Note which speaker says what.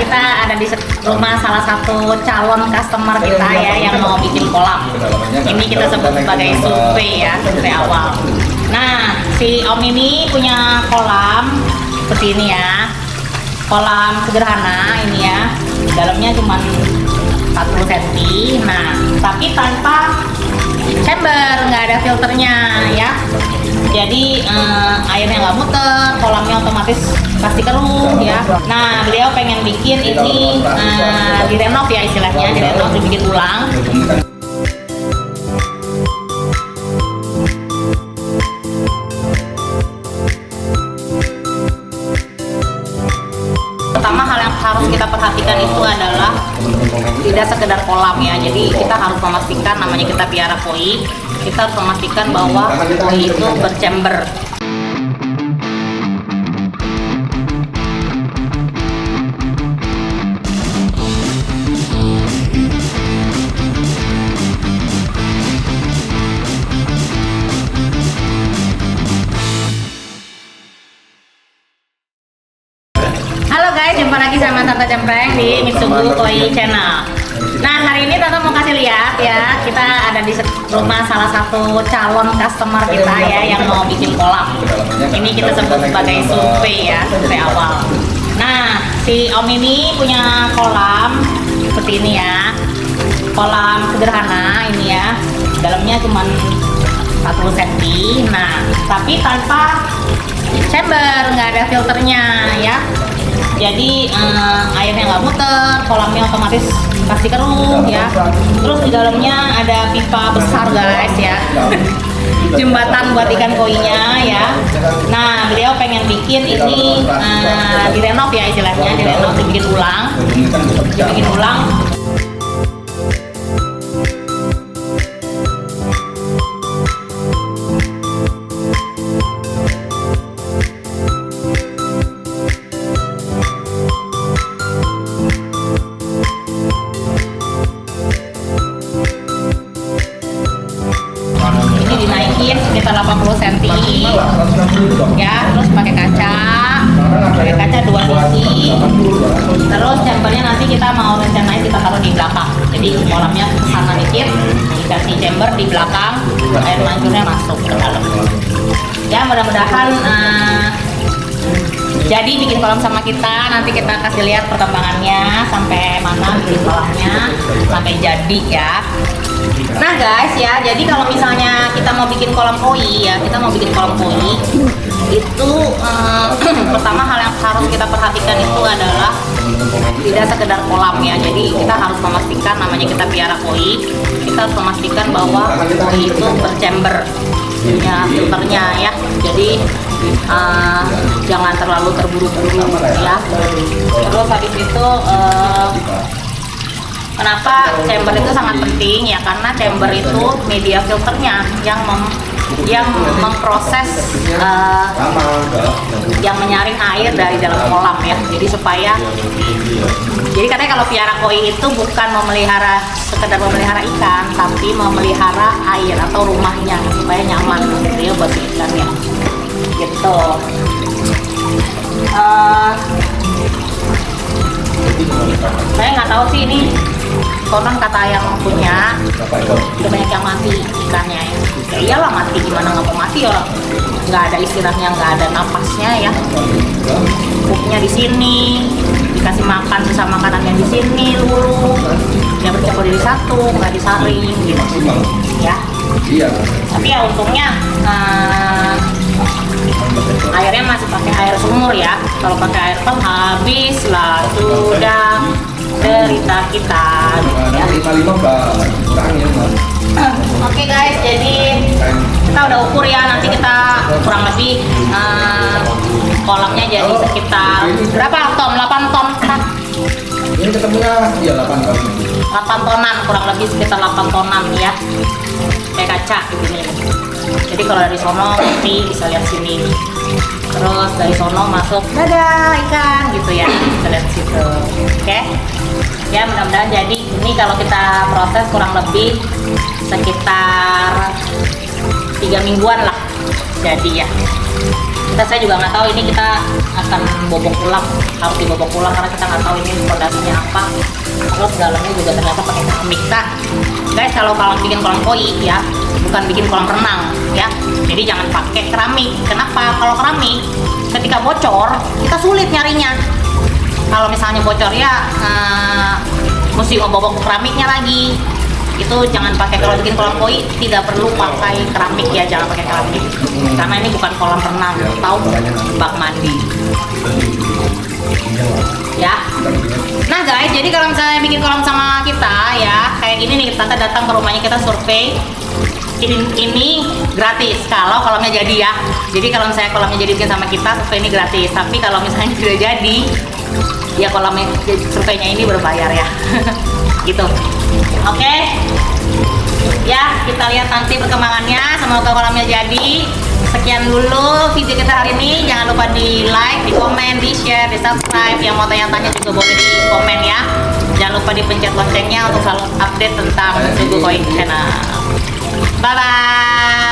Speaker 1: kita ada di rumah salah satu calon customer kita ya yang mau bikin kolam. Ini kita sebut sebagai survei ya, survei awal. Nah, si Om ini punya kolam seperti ini ya. Kolam sederhana ini ya. Dalamnya cuma 40 cm. Nah, tapi tanpa chamber, nggak ada filternya ya. Jadi airnya nggak muter, kolamnya otomatis pasti keruh ya. Nah, beliau pengen bikin ini direnov ya istilahnya, direnov, dibikin ulang. Pertama hal yang harus kita perhatikan itu adalah tidak sekedar kolam ya. Jadi kita harus memastikan, namanya kita piara koi, kita harus memastikan bahwa koi itu berchamber. Halo guys, jumpa lagi sama Tante Cempreng di Mitsugu Koi Channel. Nah, hari ini Tante mau kasih lihat ya, kita ada di rumah salah satu calon customer kita ya yang mau bikin kolam. Ini kita sebut sebagai survei ya, survei awal. Nah, si Om ini punya kolam seperti ini ya. Kolam sederhana ini ya. Dalamnya cuma 40 cm. Nah, tapi tanpa chamber, nggak ada filternya ya. Jadi airnya nggak muter, kolamnya otomatis pasti keruh ya. Terus di dalamnya ada pipa besar guys ya, jembatan buat ikan koinya ya. Nah, beliau pengen bikin ini direnov ya istilahnya, direnov, dibikin ulang, dibikin ulang. Sekitar 80 cm ya, terus pakai kaca 2 sisi. Terus chambernya nanti kita mau rencanain kita taruh di belakang, jadi kolamnya kesana dikit, dikasih chamber di belakang, air mancurnya masuk ke dalam ya. Mudah-mudahan jadi bikin kolam sama kita. Nanti kita kasih lihat perkembangannya sampai mana bikin kolamnya sampai jadi ya. Nah guys ya, jadi kalau misalnya kita mau bikin kolam koi ya, kita mau bikin kolam koi itu pertama hal yang harus kita perhatikan itu adalah tidak sekedar kolam ya. Jadi kita harus memastikan, namanya kita piara koi, kita harus memastikan bahwa koi itu berchamber ya, filternya ya. Jadi jangan terlalu terburu-buru ya. Terus habis itu kenapa chamber itu sangat penting ya, karena chamber itu media filternya yang memproses yang menyaring air dari dalam kolam ya. Jadi supaya, jadi katanya kalau piara koi itu bukan sekedar memelihara ikan, tapi memelihara air atau rumahnya supaya nyaman gitu ya buat ikannya gitu. Saya nggak tahu sih ini, konon kata yang punya udah banyak yang mati ikannya ya. Ya iyalah mati, gimana nggak mau mati, orang nggak ada istilahnya, nggak ada napasnya ya. Pupnya di sini, dikasih makan sisa makanannya di sini dulu, dia bercampur jadi satu, nggak disaring gitu ya. Tapi ya untungnya airnya masih pakai air sumur ya. Kalau pakai air pump habis lah, sudah derita kita ya. Oke guys, jadi kita udah ukur ya, nanti kita kurang lebih kolamnya jadi sekitar berapa ton? 8 ton kan?
Speaker 2: Ini ketemunya ya 8 ton.
Speaker 1: 8 tonan, kurang lebih sekitar 8 tonan ya. Kayak kaca gitu nih. Jadi kalau dari sono nanti bisa lihat sini. Terus dari sono masuk, dadah ikan gitu ya, kita lihat situ. Oke. Ya mudah-mudahan jadi. Ini kalau kita proses kurang lebih sekitar 3 mingguan lah jadi ya. Saya juga nggak tahu ini kita akan bobok tulang, harus dibobok tulang karena kita nggak tahu ini fondasinya apa. Terus dalamnya juga ternyata pakai keramik. Nah, guys, kalau bikin kolam koi ya, bukan bikin kolam renang ya. Jadi jangan pakai keramik. Kenapa? Kalau keramik ketika bocor kita sulit nyarinya. Kalau misalnya bocor ya mesti ngebobok keramiknya lagi. Itu jangan pakai, kalau bikin kolam koi tidak perlu pakai keramik ya, jangan pakai keramik karena ini bukan kolam renang atau bak mandi ya. Nah guys, jadi kalau misalnya bikin kolam sama kita ya kayak gini nih, Tante datang ke rumahnya, kita survei, ini gratis kalau kolamnya jadi ya. Jadi kalau misalnya kolamnya jadi bikin sama kita, survei ini gratis. Tapi kalau misalnya tidak jadi ya kolamnya surveinya ini berbayar ya. Gitu. Oke. Ya, kita lihat nanti perkembangannya. Semoga kolamnya jadi. Sekian dulu video kita hari ini. Jangan lupa di like, di komen, di share, di subscribe. Yang mau tanya-tanya juga boleh di komen ya. Jangan lupa dipencet loncengnya untuk selalu update tentang Sugu Koi Channel. Bye bye.